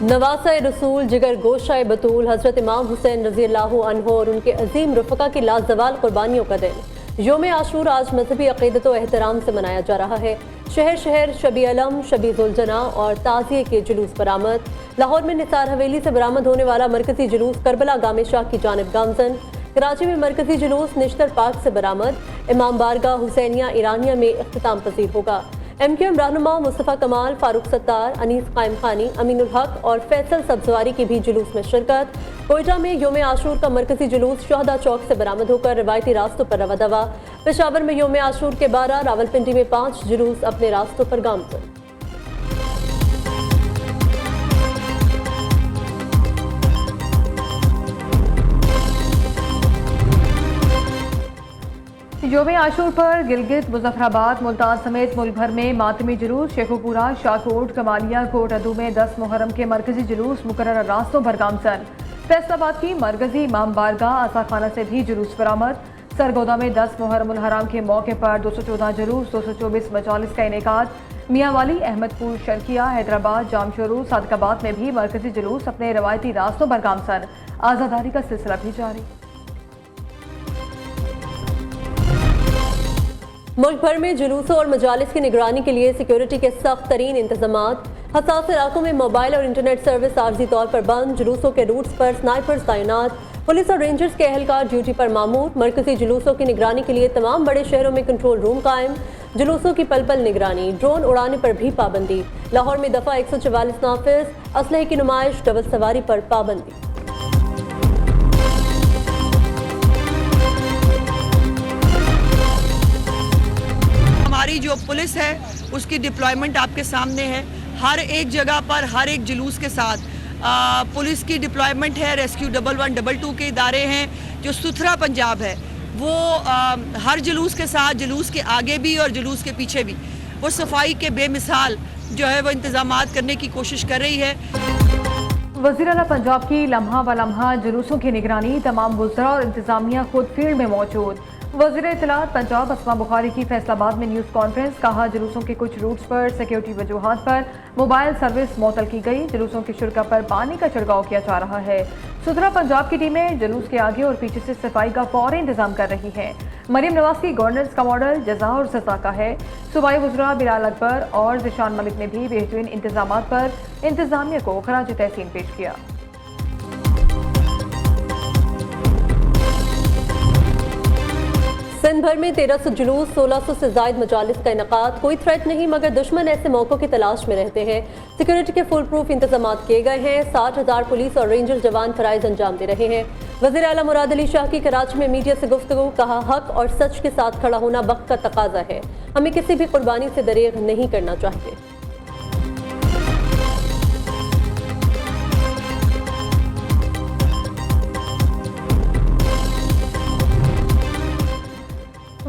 नवासा रसूल जिगर गोशा बतूल हजरत इमाम हुसैन रजी अल्लाह अन्हु और उनके अजीम रफ़का की लाजवाल कुर्बानियों का दिन योम आशूर आज मजहबी अक़ीदत व एहतराम से मनाया जा रहा है। शहर शहर शबी अलम, शबी जुलजना और ताज़िए के जुलूस बरामद। लाहौर में निसार हवेली से बरामद होने वाला मरकजी जुलूस करबला गामे शाह की जानिब गामजन। कराची में मरकजी जुलूस निश्तर पार्क से बरामद इमाम बारगाह हुसैनिया ईरानिया में इख्तिताम पजीर होगा। MQM रहनुमा मुस्तफ़ा कमाल, फारूक सत्तार, अनीस कायम खानी, अमीनुल हक और फैसल सब्जवारी की भी जुलूस में शिरकत। कोयटा में योम आशूर का मरकजी जुलूस शहदा चौक से बरामद होकर रवायती रास्तों पर रवा दवा। पेशावर में योम आशूर के 12, रावलपिंडी में 5 जुलूस अपने रास्तों पर गामजन। योम आशूर पर गिलगित, मुजफ्फराबाद, मुल्तान समेत मुल्क भर में मातमी जुलूस। शेखुपुरा, शाहकोट, कमालिया, कोट अदू में 10 मुहर्रम के मरकजी जुलूस मुकर्रर रास्तों पर गामजन। फैसलाबाद की मरकजी इमाम बारगाह आसा खाना से भी जुलूस बरामद। सरगोदा में 10 मुहर्रम उल हराम के मौके पर 214 जुलूस, 224 मजालिस का इनेकाद। मियाँ वाली, अहमदपुर, शर्किया, हैदराबाद, जामशोरू, सादकाबाद में भी मरकजी जुलूस अपने रवायती रास्तों पर गामजन। आज़ादारी का सिलसिला भी जारी। मुल्क भर में जुलूसों और मजालिस की निगरानी के लिए सिक्योरिटी के सख्त तरीन इंतजामात। हसास इलाकों में मोबाइल और इंटरनेट सर्विस आर्जी तौर पर बंद। जुलूसों के रूट्स पर स्नाइपर्स तैनात। पुलिस और रेंजर्स के एहलकार ड्यूटी पर मामूर। मरकजी जुलूसों की निगरानी के लिए तमाम बड़े शहरों में कंट्रोल रूम कायम। जुलूसों की पल पल निगरानी, ड्रोन उड़ाने पर भी पाबंदी। लाहौर में दफा 144 नाफिज, असलहे की नुमाइश, डबल सवारी पर पाबंदी। हमारी जो पुलिस है उसकी डिप्लॉयमेंट आपके सामने है। हर एक जगह पर हर एक जुलूस के साथ पुलिस की डिप्लॉयमेंट है। रेस्क्यू 1122 के इदारे हैं। जो सुथरा पंजाब है वो हर जुलूस के साथ, जुलूस के आगे भी और जुलूस के पीछे भी वो सफाई के बेमिसाल जो है वो इंतजामात करने की कोशिश कर रही है। वज़ीर आला पंजाब की लम्हा व लम्हा जुलूसों की निगरानी। तमाम वज़रा और इंतजामिया खुद फील्ड में मौजूद। वज़ीर इत्तलात पंजाब अस्मा बुखारी की फैसलाबाद में न्यूज़ कॉन्फ्रेंस। कहा, जुलूसों के कुछ रूट्स पर सिक्योरिटी वजूहात पर मोबाइल सर्विस मुअत्तल की गई। जुलूसों की शुरा पर पानी का छिड़काव किया जा रहा है। सुथरा पंजाब की टीमें जुलूस के आगे और पीछे से सफाई का फौरी इंतजाम कर रही है। मरीम नवाज की गवर्नेंस का मॉडल जज़ा और सज़ा का है। सूबाई वज़रा बिलाल अकबर और ज़िशान मलिक ने भी बेहतरीन इंतजाम पर इंतजामिया को खराज तहसीन पेश किया। सिंध भर में 1300 जुलूस, 1600 से जायद मजालिस का इनकाद। कोई थ्रेट नहीं मगर दुश्मन ऐसे मौकों की तलाश में रहते हैं। सिक्योरिटी के फुल प्रूफ इंतजाम किए गए हैं। 60,000 पुलिस और रेंजर जवान फराइज अंजाम दे रहे हैं। वज़ीर आला मुराद अली शाह की कराची में मीडिया से गुफ्तगू। कहा, हक और सच के साथ खड़ा होना वक्त का तकाजा है। हमें किसी भी कुर्बानी से दरेग नहीं करना चाहिए।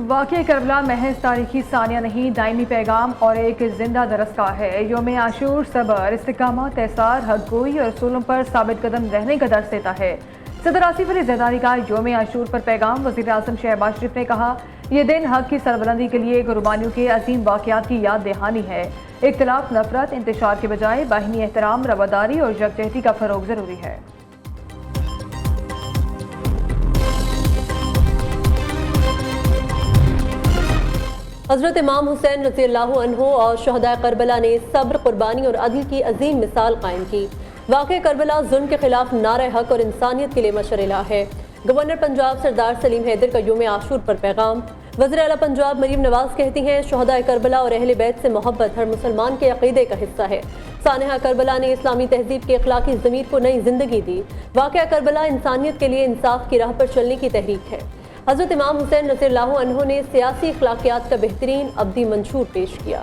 वाक़या करबला महज तारीखी सानिया नहीं, दायमी पैगाम और एक जिंदा दरस है। योम आशूर सबर, इस्तिकामत, एहसार, हक गोई और असूलों पर साबित कदम रहने का दर्स देता है। सदर आसिफ अली ज़रदारी का योम आशूर पर पैगाम। वज़ीर आज़म शहबाज शरीफ ने कहा, यह दिन हक की सरबलंदी के लिए कुर्बानियों के अजीम वाक़यात की याद दहानी है। इख्तिलाफ, नफरत, इंतशार के बजाय बाहिनी एहतराम, रवादारी और यकजहती का फ़रोग़ ज़रूरी है। हजरत इमाम हुसैन रज़ी अल्लाह अन्हु और शहदा करबला ने सब्र, कुर्बानी और अदल की अजीम मिसाल कायम की। वाक़या करबला जुल्म के खिलाफ नारे हक और इंसानियत के लिए मशअला है। गवर्नर पंजाब सरदार सलीम हैदर का योम आशूर पर पैगाम। वज़ीर आला पंजाब मरीम नवाज कहती हैं, शहदा करबला और अहले बैत से मोहब्बत हर मुसलमान के अक़ीदे का हिस्सा है। सानहा करबला ने इस्लामी तहजीब की अखलाकी ज़मीर को नई जिंदगी दी। वाक़या करबला इंसानियत के लिए इंसाफ की राह पर चलने की तहरीक है। हज़रत इमाम हुसैन रज़ी अल्लाह अन्हु ने सियासी अखलाकियात का बेहतरीन अब्दी मंशूर पेश किया।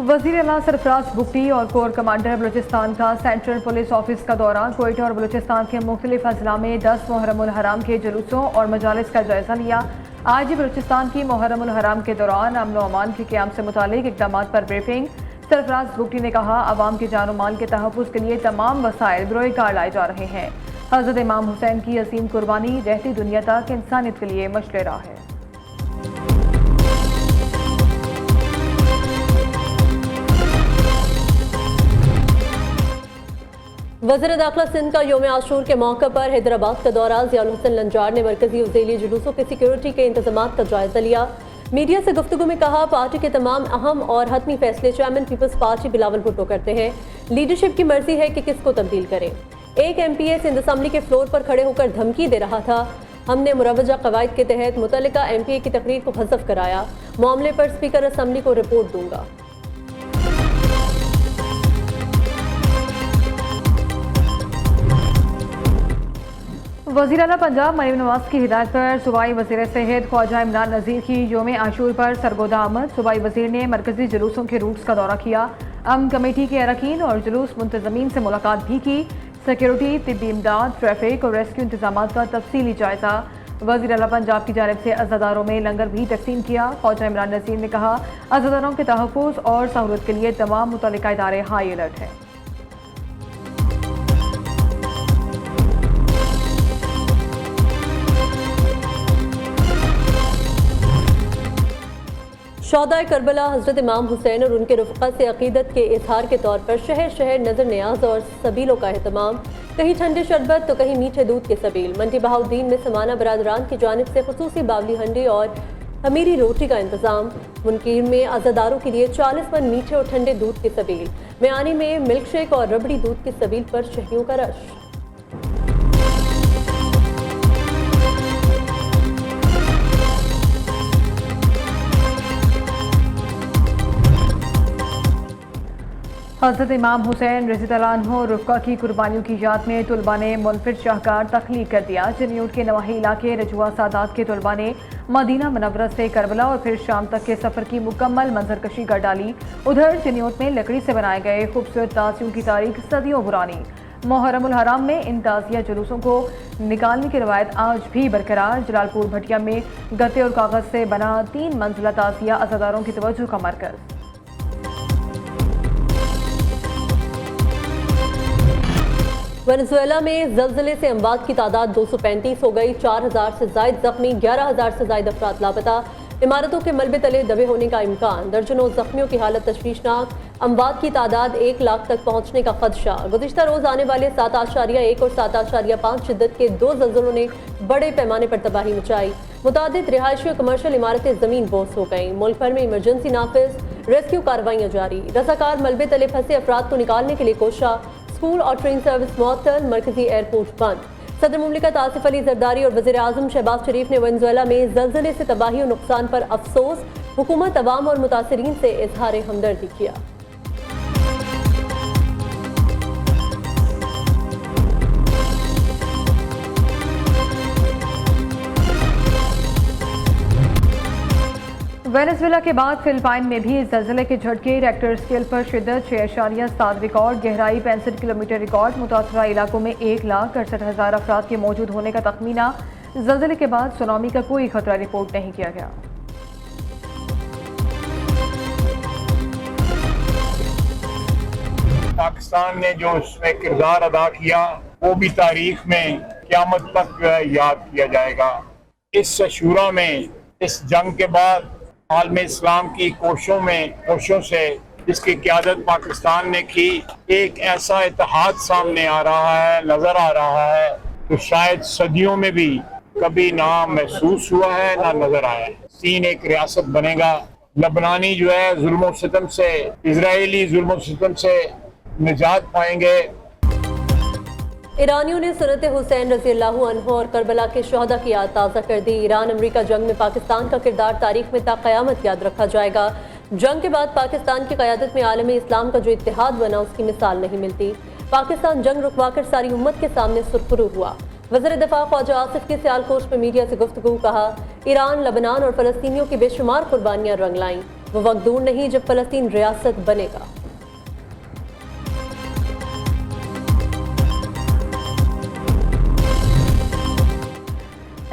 वज़ीर आला सरफराज बुगटी और कोर कमांडर बलूचिस्तान का सेंट्रल पुलिस ऑफिस का दौरा। कोयटा और बलूचिस्तान के मुख्तलिफ अजला में 10 मुहर्रम उल हराम के जुलूसों और मजालिस का जायजा लिया। आज बलूचिस्तान की मुहर्रम उल हराम के दौरान अमन व अमान के क़याम से मुतालिक इक़दाम पर ब्रीफिंग। सरफराज बुगटी ने कहा, अवाम के जान माल के तहफ़्फ़ुज़ के लिए तमाम वसाइल बरोए कार लाए जा रहे हैं। हज़रत इमाम हुसैन की असीम कुर्बानी रहती दुनिया तक इंसानियत के लिए मशअला है। वज़ीर दाखिला सिंध का योम आशूर के मौके पर हैदराबाद का दौरा। ज़ियाउल हुसैन लंजार ने मरकजी उज़ैली जुलूसों के सिक्योरिटी के इंतजाम का जायजा लिया। मीडिया से गुफ्तगू में कहा, पार्टी के तमाम अहम और हतमी फैसले चेयरमैन पीपल्स पार्टी बिलावल भुट्टो करते हैं। लीडरशिप की मर्जी है कि किसको तब्दील करें। एक MPA सिंध असम्बली के फ्लोर पर खड़े होकर धमकी दे रहा था। हमने मुरवजा कवायद के तहत मुतल्लिका MPA की तकरीर को हज़फ कराया। मामले पर स्पीकर असम्बली को रिपोर्ट दूंगा। वज़ीर आला पंजाब मरीम नवाज की हिदायत पर सूबाई वज़ीर सेहत ख्वाजा इमरान नज़ीर की योम आशूर पर सरगोदा आमद। सूबाई वज़ीर ने मरकजी जुलूसों के रूट्स का दौरा किया। अमन कमेटी के अरकान और जुलूस मुंतज़मीन से मुलाकात भी की। सिक्योरिटी, तिब्बी इमदाद, ट्रैफिक और रेस्क्यू इंतजाम का तफसीली जायजा। वज़ीर आला पंजाब की जानिब से अज़ादारों में लंगर भी तकसीम किया। ख्वाजा इमरान नज़ीर ने कहा, अज़ादारों के तहफ़्फ़ुज़ और सहूलत के लिए तमाम मुतल्लिका इदारे हाई अलर्ट हैं। शौदा करबला हज़रत इमाम हुसैन और उनके रफ़क़ा से अक़ीदत के इजहार के तौर पर शहर शहर नज़र न्याज और सबीलों का अहतमाम। कहीं ठंडे शरबत तो कहीं मीठे दूध के सबील। मंडी बहाउद्दीन में समाना बरादरान की जानिब से खुसूसी बावली हंडी और खमीरी रोटी का इंतज़ाम। मुनकीर में अज़ादारों के लिए 40 मन मीठे और ठंडे दूध के सबील। मेयानी में मिल्क शेक और रबड़ी दूध के सबील पर शहरियों का रश। हज़रत इमाम हुसैन रज़ियल्लाहु अन्हु और रुफ़क़ा की कुर्बानियों की याद में तलबा ने मुनफिद शाहकार तख्लीक कर दिया। चिन्यूट के नवाही इलाके रजुआ सादात के तलबा ने मदीना मुनव्वरा से करबला और फिर शाम तक के सफ़र की मुकम्मल मंजरकशी कर डाली। उधर चिन्यूट में लकड़ी से बनाए गए खूबसूरत ताजियों की तारीख सदियों पुरानी। मुहर्रमुल हराम में इन ताजिया जुलूसों को निकालने की रवायत आज भी बरकरार। जलालपुर भटिया में गत्ते और कागज़ से बना 3 मंजिला ताजिया अज़ादारों की तवज्जो का मरकज़। वेनेजुएला में ज़लज़ले से अमवात की तादाद 235 हो गई। 4000 से ज़ायद ज़ख्मी, 11000 से ज़ायद अफराद लापता। इमारतों के मलबे तले दबे होने का इम्कान। दर्जनों ज़ख्मियों की हालत तशवीशनाक। अमवात की तादाद 1 लाख तक पहुँचने का खदशा। गुज़िश्ता रोज़ आने वाले 7.1 और 7.5 शिद्दत के 2 ज़लज़लों ने बड़े पैमाने पर तबाही मचाई। मुतादिद रिहायशी और कमर्शल इमारतें ज़मीन बोस हो गईं। मुल्क भर में इमरजेंसी नाफिज, रेस्क्यू कार्रवाइयाँ जारी। रज़ाकार मलबे तले फंसे अफराद को निकालने के लिए कोशा। स्कूल और ट्रेन सर्विस मुअत्तल, मरकजी एयरपोर्ट बंद। सदर मुमलिकत आसिफ अली जरदारी और वज़ीर आज़म शहबाज शरीफ ने वेनेजुएला में ज़लज़ले से तबाही और नुकसान पर अफसोस। हुकूमत, अवाम और मुतासिरीन से इजहार हमदर्दी किया। वेनेजुएला के बाद फिलिपाइन में भी ज़लज़ले के झटके। रेक्टर स्केल पर शिद्दत 6.7 रिकॉर्ड, गहराई 65 किलोमीटर रिकॉर्ड। मुतासरा इलाकों में 1,68,000 अफराद के मौजूद होने का तखमीना। ज़लज़ले के बाद सुनामी का कोई खतरा रिपोर्ट नहीं किया गया। पाकिस्तान ने जो उसमें किरदार अदा किया वो भी तारीख में क़यामत तक याद किया जाएगा। इस शूरा में इस जंग के बाद आलम इस्लाम की कोशिशों से जिसकी क़यादत पाकिस्तान ने की, एक ऐसा इत्तेहाद सामने आ रहा है, नज़र आ रहा है, तो शायद सदियों में भी कभी ना महसूस हुआ है ना नज़र आया है। चीन एक रियासत बनेगा। लबनानी जो है जुल्म सितम से, इजरायली जुल्म सितम से निजात पाएंगे। ईरानियों ने सुन्नत हुसैन रज़ियल्लाहु अन्हु और करबला के शहदा की याद ताज़ा कर दी। ईरान अमेरिका जंग में पाकिस्तान का किरदार तारीख में ता क़यामत याद रखा जाएगा। जंग के बाद पाकिस्तान की क़यादत में आलम इस्लाम का जो इत्तेहाद बना, उसकी मिसाल नहीं मिलती। पाकिस्तान जंग रुकवाकर सारी उम्मत के सामने सुरखरू हुआ। वज़ीर दिफा ख्वाजा आसिफ की सियालकोट में मीडिया से गुफ्तगू। कहा, ईरान, लबनान और फ़लस्तीनियों की बेशुमार कुर्बानियाँ रंग लाईं। वो वक्त दूर नहीं जब फ़लस्तीन रियासत बनेगा।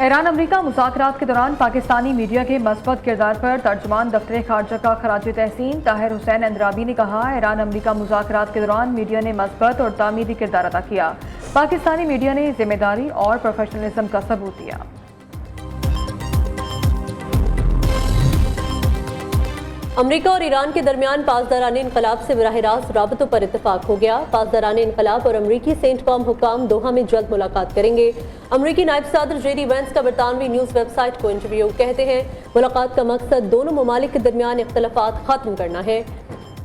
ईरान अमेरिका मुज़ाकरात के दौरान पाकिस्तानी मीडिया के मस्बत किरदार पर तर्जुमान दफ्तर खारजा का खराज तहसीन ताहिर हुसैन अंद्राबी ने कहा, ईरान अमेरिका मुज़ाकरात के दौरान मीडिया ने मस्बत और तामीरी किरदार अदा किया। पाकिस्तानी मीडिया ने जिम्मेदारी और प्रोफेशनलिज्म का सबूत दिया। अमेरिका और ईरान के दरमियान पासदाराने इनकलाब से बराह रास्त राबतों पर इत्तेफाक हो गया। पासदाराने इनकलाब और अमरीकी सेंटकॉम हुक्काम दोहा में जल्द मुलाकात करेंगे। अमरीकी नायब सदर जेडी वेंस का बरतानवी न्यूज़ वेबसाइट को इंटरव्यू कहते हैं मुलाकात का मकसद दोनों ममालिक के दरमियान इख्तलाफात खत्म करना है।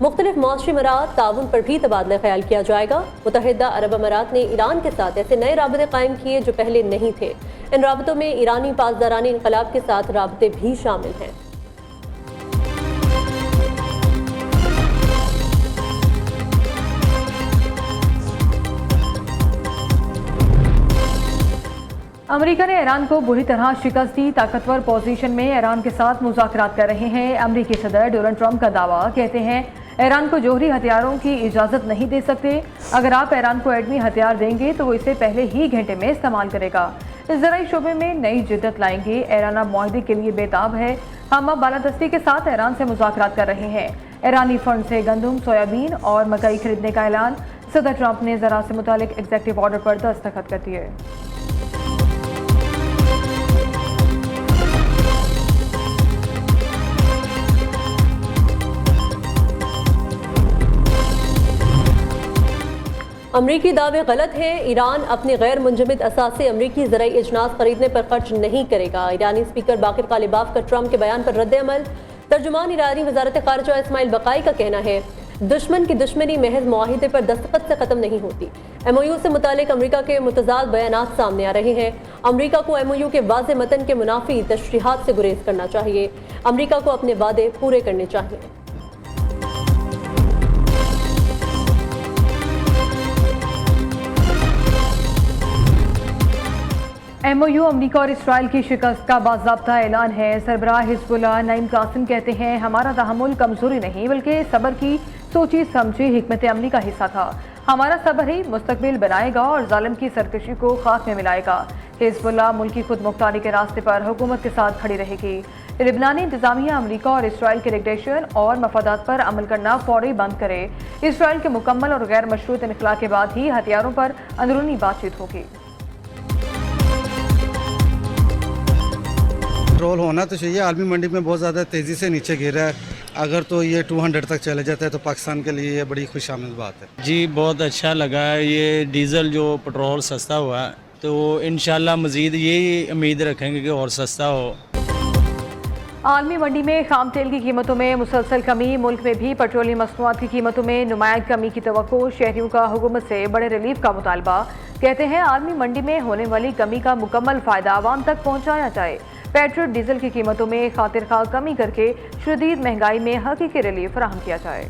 मुख्तलिफ माशी मरात ताउन पर भी तबादला ख्याल किया जाएगा। मुत्तहिदा अरब अमारात ने ईरान के साथ ऐसे नए राबते कायम किए जो पहले नहीं थे। इन राबतों में ईरानी पासदाराने इनकलाब के साथ राबते भी शामिल हैं। अमेरिका ने ईरान को बुरी तरह शिकस्त दी। ताकतवर पोजीशन में ईरान के साथ मुज़ाकरात कर रहे हैं। अमेरिकी सदर डोनाल्ड ट्रंप का दावा, कहते हैं ईरान को जौहरी हथियारों की इजाज़त नहीं दे सकते। अगर आप ईरान को एटमी हथियार देंगे तो वो इसे पहले ही घंटे में इस्तेमाल करेगा। इस ज़राई शोबे में नई जिद्दत लाएंगे। ईरान अब मुआहदे के लिए बेताब है। हम अब बालादस्ती के साथ ईरान से मुज़ाकरात कर रहे हैं। ईरानी फंड से गंदम, सोयाबीन और मकई खरीदने का ऐलान। सदर ट्रंप ने ज़राअत से मुतालिक एग्जीक्यूटिव ऑर्डर पर दस्तखत कर दिए। अमरीकी दावे गलत हैं। ईरान अपने गैर मुंजमद असासे अमरीकी ज़राई इजनास खरीदने पर खर्च नहीं करेगा। ईरानी स्पीकर बाकिर कालिबाफ का ट्रंप के बयान पर रद्द-ए-अमल। तर्जुमान ईरानी वजारत खारजा इस्माइल बकाई का कहना है दुश्मन की दुश्मनी महज मुआहिदे पर दस्तखत से ख़त्म नहीं होती। MOU से मुतालिक अमरीका के मुतज़ाद बयानात सामने आ रहे हैं। अमरीका को MOU के वाज़े मतन के मुनाफी तशरीहात से गुरेज करना चाहिए। अमरीका को अपने वादे पूरे करने चाहिए। MOU अमरीका और इसराइल की शिकस्त का बाज़ाब्ता ऐलान है। सरबराह हिज़्बुल्लाह नईम कासिम कहते हैं हमारा तहम्मुल कमज़ोरी नहीं बल्कि सब्र की सोची समझी हिकमत अमली का हिस्सा था। हमारा सब्र ही मुस्तकबिल बनाएगा और जालिम की सरकशी को खाक में मिलाएगा। हिज़्बुल्लाह मुल्की खुद मुख्तारी के रास्ते पर हुकूमत के साथ खड़ी रहेगी। लिबनानी इंतजामिया अमरीका और इसराइल के रेगुलेशन और मफादात पर अमल करना फौरी बंद करे। इसराइल के मुकम्मल और गैर मशरूत इनखला के बाद ही हथियारों पर अंदरूनी बातचीत होगी। पेट्रोल होना तो चाहिए। आलमी मंडी में बहुत ज़्यादा तेज़ी से नीचे गिर रहा है। अगर तो ये 200 तक चले जाता है तो पाकिस्तान के लिए ये बड़ी खुशामद बात है। जी बहुत अच्छा लगा है ये डीज़ल जो पेट्रोल सस्ता हुआ है, तो इंशाल्लाह मज़ीद यही उम्मीद रखेंगे कि और सस्ता हो। आलमी मंडी में खाम तेल की कीमतों में मुसलसल कमी। मुल्क में भी पेट्रोलियम मसनूआत की कीमतों में नुमाया कमी की तवक्को। शहरियों का हुकूमत से बड़े रिलीफ का मुतालबा। कहते हैं आलमी मंडी में होने वाली कमी का मुकम्मल फ़ायदा आवाम तक पहुँचाया जाए। पेट्रोल डीजल की कीमतों में खातिर खा कमी करके शदीद महंगाई में हकीकी रिलीफ फराहम किया जाए।